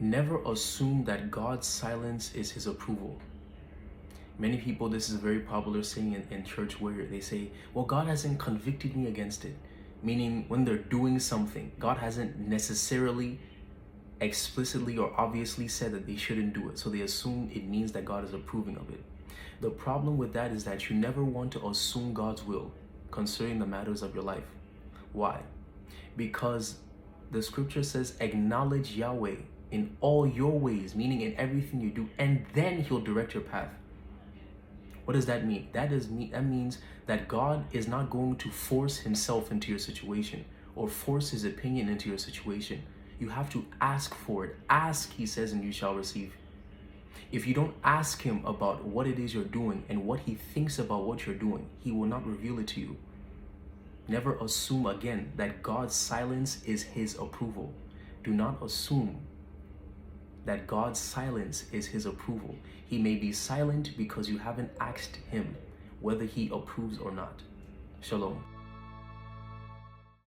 Never assume that God's silence is his approval. Many people, this is a very popular saying in church where they say, well, God hasn't convicted me against it. Meaning when they're doing something, God hasn't necessarily explicitly or obviously said that they shouldn't do it. So they assume it means that God is approving of it. The problem with that is that you never want to assume God's will concerning the matters of your life. Why? Because the scripture says, acknowledge Yahweh in all your ways, meaning in everything you do, and then he'll direct your path. What does that mean? That means that God is not going to force himself into your situation or force his opinion into your situation. You have to ask for it. Ask, he says, and you shall receive. If you don't ask him about what it is you're doing and what he thinks about what you're doing, he will not reveal it to you. Never assume again that God's silence is his approval. Do not assume that God's silence is his approval. He may be silent because you haven't asked him whether he approves or not. Shalom.